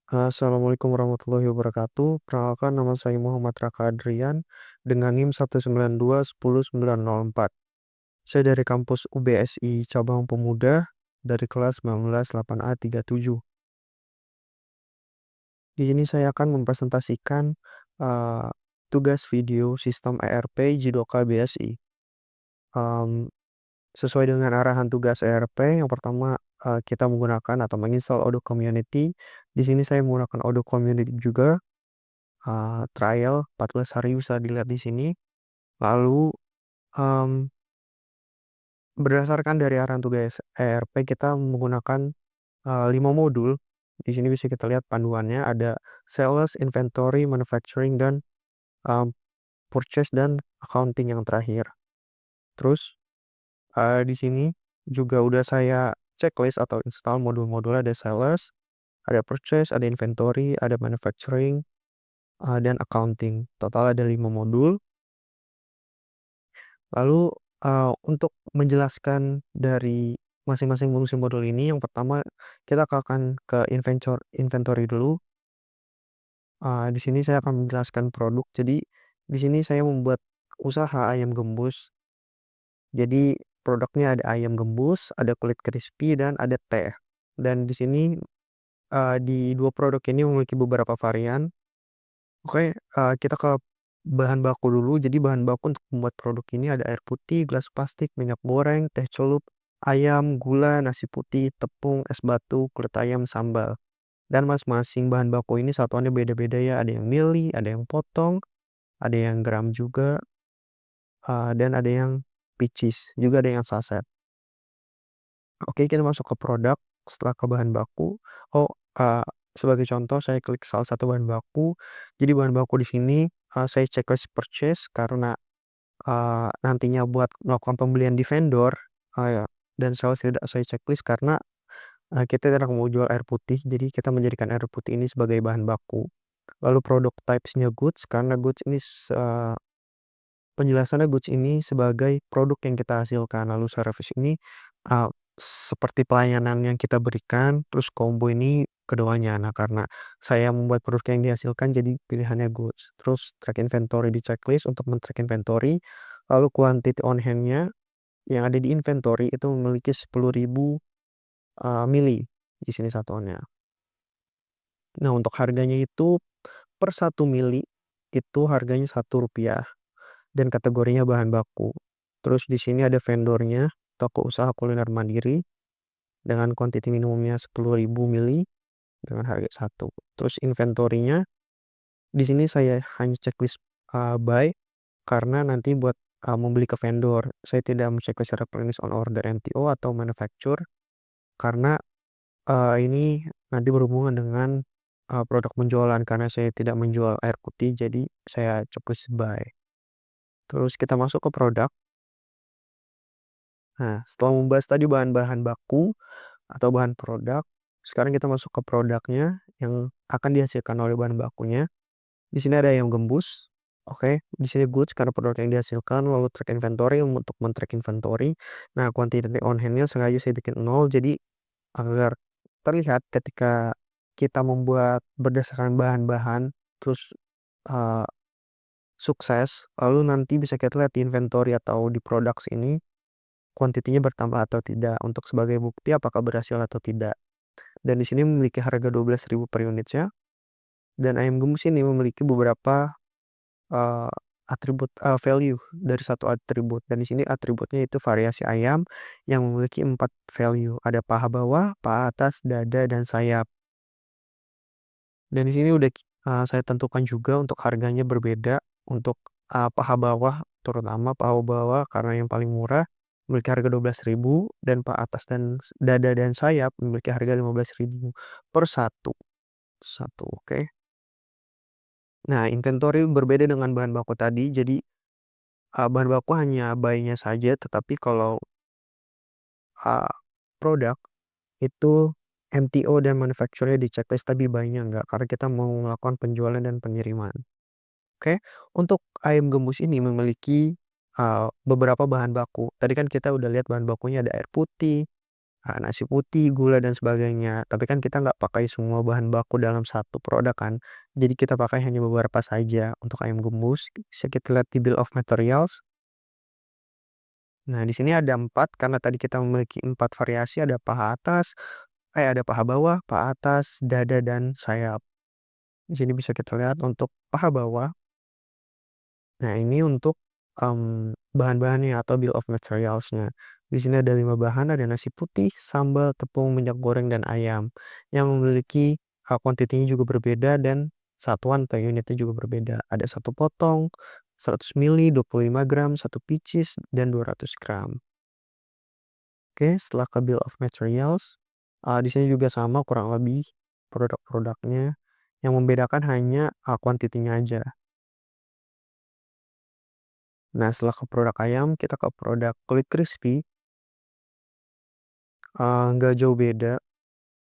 Assalamualaikum warahmatullahi wabarakatuh. Perkenalkan, nama saya Muhammad Raka Adrian dengan NIM 192109004. Saya dari kampus UBSI Cabang Pemuda dari kelas 198A37. Di sini saya akan mempresentasikan uh, tugas video sistem ERP Jidoka BSI. Sesuai dengan arahan tugas ERP, yang pertama kita menggunakan atau menginstal Odoo Community. Di sini saya menggunakan Odoo Community juga. Trial 14 hari bisa dilihat di sini. Lalu berdasarkan dari arahan tugas ERP kita menggunakan 5 modul. Di sini bisa kita lihat panduannya, ada sales, inventory, manufacturing, dan purchase dan accounting yang terakhir. Terus di sini juga udah saya checklist atau install modul-modul, ada sales, ada purchase, ada inventory, ada manufacturing, dan accounting. Total ada 5 modul. Lalu untuk menjelaskan dari masing-masing fungsi modul ini, yang pertama kita akan ke inventory dulu. Di sini saya akan menjelaskan produk. Jadi di sini saya membuat usaha ayam gembus. Jadi produknya ada ayam gembus, ada kulit crispy, dan ada teh. Dan di sini di dua produk ini memiliki beberapa varian. Oke, kita ke bahan baku dulu. Jadi bahan baku untuk membuat produk ini ada air putih, gelas plastik, minyak goreng, teh celup, ayam, gula, nasi putih, tepung, es batu, kulit ayam, sambal. Dan masing-masing bahan baku ini satuannya beda-beda ya. Ada yang mili, ada yang potong, ada yang gram juga, dan ada yang pieces, juga ada yang saset. Oke, kita masuk ke produk. Setelah ke bahan baku, sebagai contoh saya klik salah satu bahan baku. Jadi bahan baku di sini saya checklist purchase karena nantinya buat melakukan pembelian di vendor, ya. Dan sales tidak saya checklist karena kita tidak mau jual air putih, jadi kita menjadikan air putih ini sebagai bahan baku. Lalu produk types-nya goods, karena goods ini penjelasannya goods ini sebagai produk yang kita hasilkan. Lalu service ini seperti pelayanan yang kita berikan. Terus combo ini keduanya. Nah, karena saya membuat produk yang dihasilkan, jadi pilihannya goods. Terus track inventory di checklist untuk men-track inventory. Lalu quantity on hand-nya yang ada di inventory itu memiliki 10.000 mili di sini satuannya. Nah, untuk harganya itu per 1 mili itu harganya Rp1 dan kategorinya bahan baku. Terus di sini ada vendornya, toko usaha kuliner mandiri dengan kuantiti minimumnya 10.000 mili dengan harga 1. Terus inventorinya di sini saya hanya checklist buy karena nanti buat membeli ke vendor. Saya tidak men-checklist replenish on order MTO atau manufacture karena ini nanti berhubungan dengan produk penjualan, karena saya tidak menjual air putih, jadi saya checklist buy. Terus kita masuk ke produk. Nah, setelah membahas tadi bahan-bahan baku atau bahan produk, sekarang kita masuk ke produknya yang akan dihasilkan oleh bahan bakunya. Di sini ada ayam gembus. Oke, di sini goods karena produk yang dihasilkan. Lalu track inventory untuk men-track inventory. Nah, quantity on hand-nya sengaja saya bikin 0, jadi agar terlihat ketika kita membuat berdasarkan bahan-bahan terus uh, sukses, lalu nanti bisa kita lihat di inventory atau di products ini kuantitinya bertambah atau tidak, untuk sebagai bukti apakah berhasil atau tidak. Dan di sini memiliki harga 12.000 per unitnya. Dan ayam gembus ini memiliki beberapa uh, atribut value dari satu atribut. Dan di sini atributnya itu variasi ayam yang memiliki 4 value. Ada paha bawah, paha atas, dada, dan sayap. Dan di sini udah saya tentukan juga untuk harganya berbeda. Untuk paha bawah, terutama paha bawah karena yang paling murah memiliki harga 12.000, dan paha atas dan dada dan sayap memiliki harga 15.000 per satu. Satu, oke. Nah, inventory berbeda dengan bahan baku tadi. Jadi bahan baku hanya buy-nya saja, tetapi kalau produk itu MTO dan manufacturer di checklist, tapi buy-nya enggak karena kita mau melakukan penjualan dan pengiriman. Oke, untuk ayam gembus ini memiliki beberapa bahan baku. Tadi kan kita udah lihat bahan bakunya ada air putih, nasi putih, gula, dan sebagainya. Tapi kan kita nggak pakai semua bahan baku dalam satu produk kan. Jadi kita pakai hanya beberapa saja. Untuk ayam gembus, bisa kita lihat di bill of materials. Nah, di sini ada 4 karena tadi kita memiliki 4 variasi, ada paha atas, ada paha bawah, paha atas, dada, dan sayap. Di sini bisa kita lihat untuk paha bawah. Nah, ini untuk bahan-bahannya atau bill of materials-nya. Di sini ada 5 bahan, ada nasi putih, sambal, tepung, minyak goreng, dan ayam. Yang memiliki kuantitinya juga berbeda dan satuan atau unitnya juga berbeda. Ada 1 potong, 100 ml, 25 gram, 1 pieces, dan 200 gram. Oke, setelah ke bill of materials, di sini juga sama kurang lebih produk-produknya. Yang membedakan hanya kuantitinya aja. Nah, setelah ke produk ayam, kita ke produk kulit crispy. Nggak jauh beda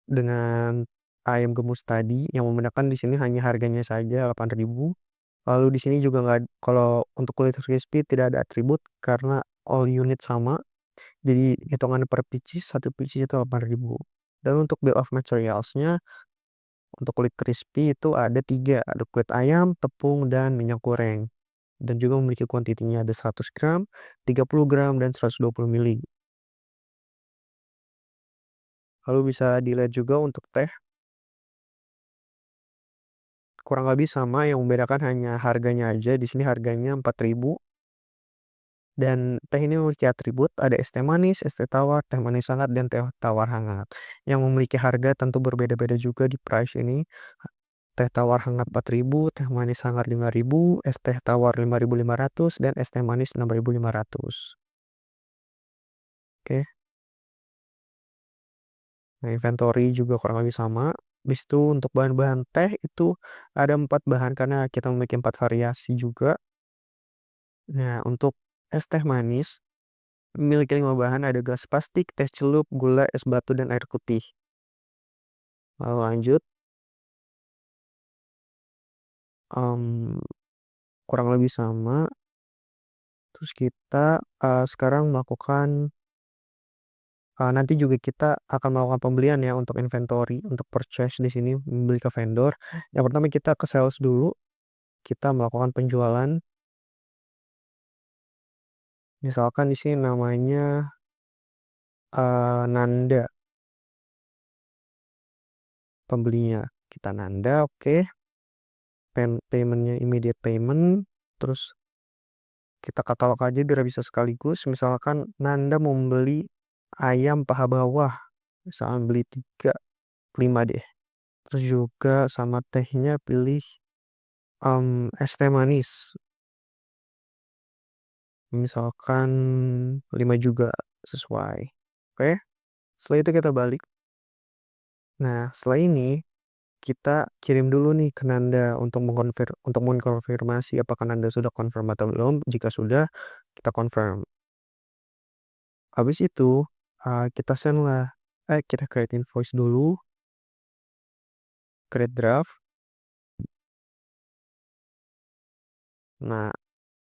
dengan ayam gembus tadi, yang membedakan di sini hanya harganya saja 8.000. Lalu di sini juga nggak, kalau untuk kulit crispy tidak ada atribut karena all unit sama. Jadi hitungan per pieces, 1 pieces itu 8.000. Dan untuk bill of materials-nya, untuk kulit crispy itu ada 3, ada kulit ayam, tepung, dan minyak goreng. Dan juga memiliki kuantitinya ada 100 gram, 30 gram, dan 120 ml. Lalu bisa dilihat juga untuk teh, kurang lebih sama, yang membedakan hanya harganya aja. Di sini harganya 4.000. Dan teh ini memiliki atribut, ada es teh manis, es teh tawar, teh manis hangat, dan teh tawar hangat. Yang memiliki harga tentu berbeda-beda juga di price ini. Teh tawar hangat 4.000, teh manis hangat 5.000, es teh tawar 5.500, dan es teh manis 6.500. Oke. Nah, inventory juga kurang lebih sama. Habis itu untuk bahan-bahan teh itu ada 4 bahan karena kita memiliki 4 variasi juga. Nah, untuk es teh manis memiliki 5 bahan, ada gelas plastik, teh celup, gula, es batu, dan air putih. Lalu lanjut, em, kurang lebih sama. Terus kita sekarang melakukan, nanti juga kita akan melakukan pembelian ya untuk inventory, untuk purchase di sini membeli ke vendor. Yang pertama kita ke sales dulu, kita melakukan penjualan. Misalkan di sini namanya Nanda, pembelinya. Kita Nanda, oke. Paymentnya immediate payment. Terus kita katalog aja biar bisa sekaligus. Misalkan Nanda mau membeli ayam paha bawah, misalkan beli 3, 5 deh. Terus juga sama tehnya pilih es teh manis, misalkan 5 juga sesuai. Oke, setelah itu kita balik. Nah, setelah ini kita kirim dulu nih ke Nanda untuk mengkonfirmasi apakah Nanda sudah confirm atau belum. Jika sudah, kita confirm. Habis itu kita send lah, kita create invoice dulu, create draft. Nah,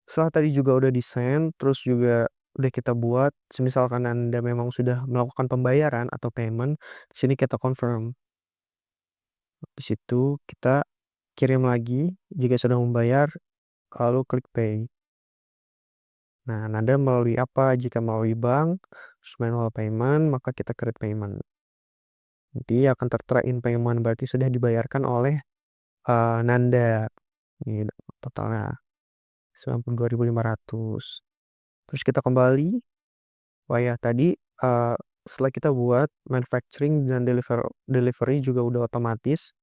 setelah tadi juga udah di-send, terus juga udah kita buat, misalkan Anda memang sudah melakukan pembayaran atau payment, sini kita confirm. Di situ kita kirim lagi jika sudah membayar, lalu klik pay. Nah, Anda melalui apa? Jika melalui bank, terus manual payment, maka kita create payment. Nanti akan tertera in payment, berarti sudah dibayarkan oleh Nanda. Ini totalnya 92.500. Terus kita kembali. Wah ya, tadi setelah kita buat manufacturing dan delivery juga udah otomatis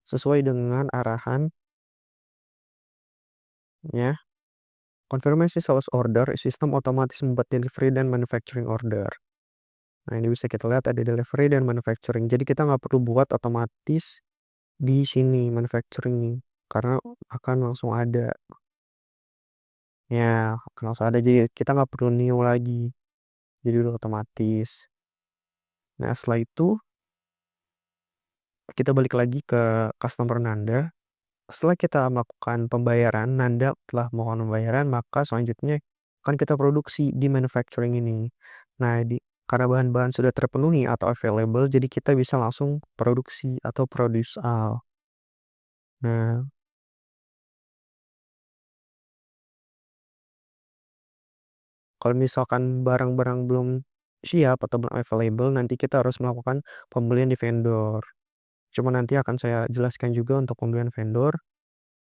sesuai dengan arahan ya. Konfirmasi sales order, sistem otomatis membuat delivery dan manufacturing order. Nah, ini bisa kita lihat ada delivery dan manufacturing. Jadi kita nggak perlu buat otomatis di sini manufacturing karena akan langsung ada. Ya, akan langsung ada. Jadi kita nggak perlu new lagi. Jadi udah otomatis. Nah, setelah itu kita balik lagi ke customer Nanda. Setelah kita melakukan pembayaran, Nanda telah melakukan pembayaran, maka selanjutnya akan kita produksi di manufacturing ini. Nah, karena bahan-bahan sudah terpenuhi atau available, jadi kita bisa langsung produksi atau produce all. Nah, kalau misalkan barang-barang belum siap atau belum available, nanti kita harus melakukan pembelian di vendor. Cuma nanti akan saya jelaskan juga untuk pembelian vendor.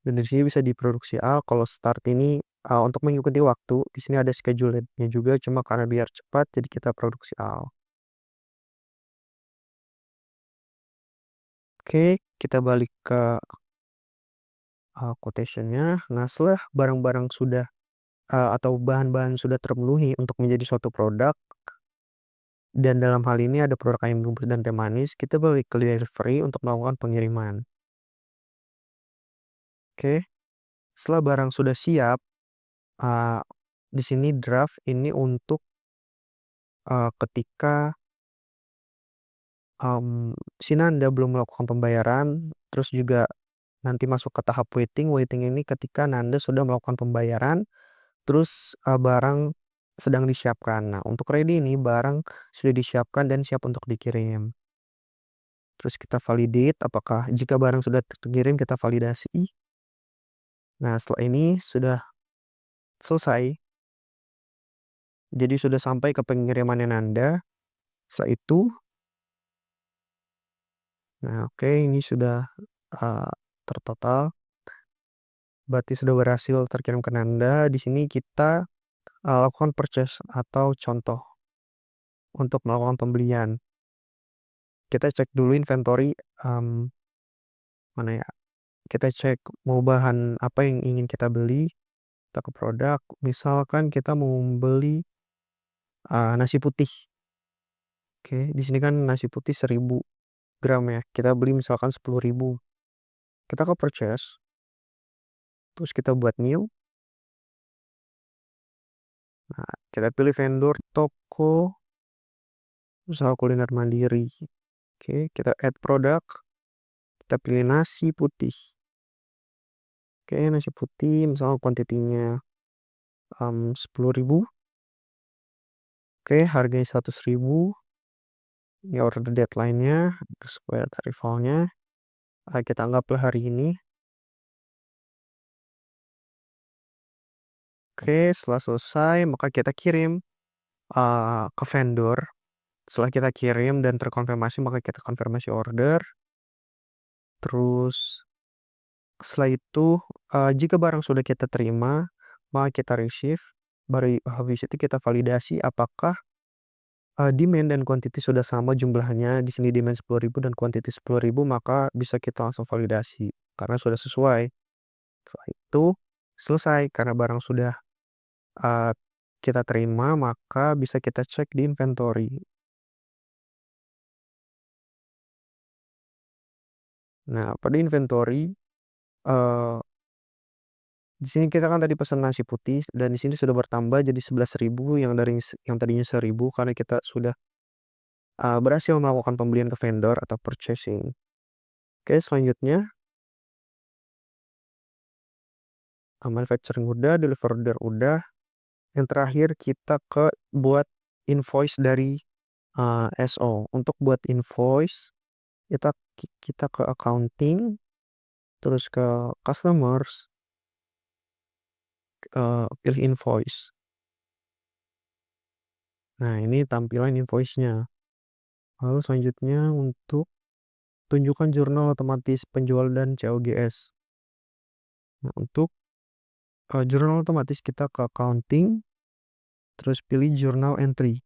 Dan di sini bisa diproduksi all. Kalau start ini untuk mengikuti waktu, di sini ada schedule-nya juga. Cuma karena biar cepat, jadi kita produksi all. Oke, kita balik ke quotation-nya. Nah, setelah barang-barang sudah atau bahan-bahan sudah terpenuhi untuk menjadi suatu produk, dan dalam hal ini ada produk ayam rebus dan teh manis, kita balik ke delivery untuk melakukan pengiriman. Oke, setelah barang sudah siap, di sini draft ini untuk ketika si Nanda belum melakukan pembayaran, terus juga nanti masuk ke tahap waiting. Waiting ini ketika Nanda sudah melakukan pembayaran, terus barang sedang disiapkan. Nah, untuk ready ini barang sudah disiapkan dan siap untuk dikirim. Terus kita validate apakah jika barang sudah terkirim, kita validasi. Nah, setelah ini sudah selesai. Jadi sudah sampai ke pengirimannya Nanda. Setelah itu, nah oke, ini sudah tertotal. Berarti sudah berhasil terkirim ke Nanda. Di sini kita lakukan purchase atau contoh untuk melakukan pembelian. Kita cek dulu inventory mana ya? Kita cek mau bahan apa yang ingin kita beli. Kita ke produk. Misalkan kita mau beli nasi putih. Oke, di sini kan nasi putih 1000 gram ya. Kita beli misalkan 10.000. Kita ke purchase. Terus kita buat new. Nah, kita pilih vendor toko usaha kuliner mandiri. Oke, kita add produk. Kita pilih nasi putih. Oke, nasi putih misalnya kuantitinya 10.000. Oke, harganya 100.000. Ini order deadline-nya, sesuai tarifelnya. Kita anggaplah hari ini. Oke, setelah selesai, maka kita kirim ke vendor. Setelah kita kirim dan terkonfirmasi, maka kita konfirmasi order. Terus setelah itu, jika barang sudah kita terima, maka kita receive. Baru habis itu kita validasi apakah demand dan quantity sudah sama jumlahnya. Di sini demand 10.000 dan quantity 10.000, maka bisa kita langsung validasi karena sudah sesuai. Setelah itu selesai karena barang sudah kita terima, maka bisa kita cek di inventory. Nah, pada inventory di sini kita kan tadi pesan nasi putih dan di sini sudah bertambah jadi 11.000 yang tadinya 1.000 karena kita sudah berhasil melakukan pembelian ke vendor atau purchasing. Oke, selanjutnya manufacturing udah, deliver udah. Yang terakhir kita buat invoice dari SO. Untuk buat invoice kita ke accounting, terus ke customers, pilih invoice. Nah, ini tampilan invoice-nya. Lalu selanjutnya untuk tunjukkan jurnal otomatis penjual dan COGS. Nah, untuk jurnal otomatis kita ke accounting, terus pilih journal entry.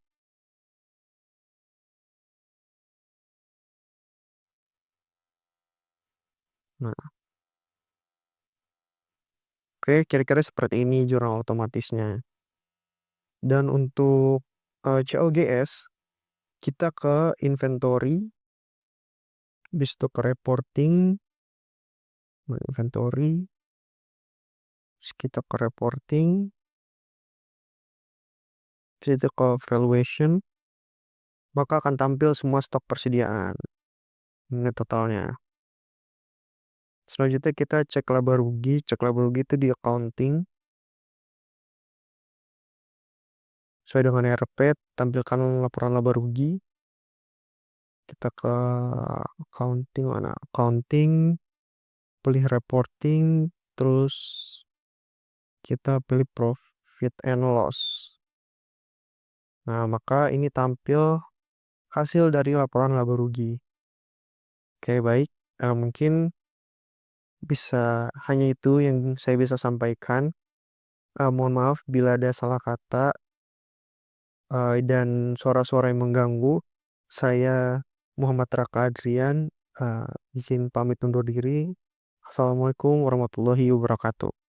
Nah, oke, kira-kira seperti ini jurnal otomatisnya. Dan untuk COGS, kita ke inventory, habis itu ke reporting, inventory, kita ke reporting, habis itu ke valuation, maka akan tampil semua stok persediaan. Ini totalnya. Selanjutnya kita cek laba rugi. Cek laba rugi itu di accounting. sesuai dengan RP, tampilkan laporan laba rugi. Kita ke accounting mana? Accounting, pilih reporting, terus kita pilih profit and loss. Nah, maka ini tampil hasil dari laporan laba rugi. Oke, baik. Mungkin bisa hanya itu yang saya bisa sampaikan. Mohon maaf bila ada salah kata dan suara-suara yang mengganggu. Saya Muhammad Raka Adrian, izin pamit undur diri. Assalamualaikum warahmatullahi wabarakatuh.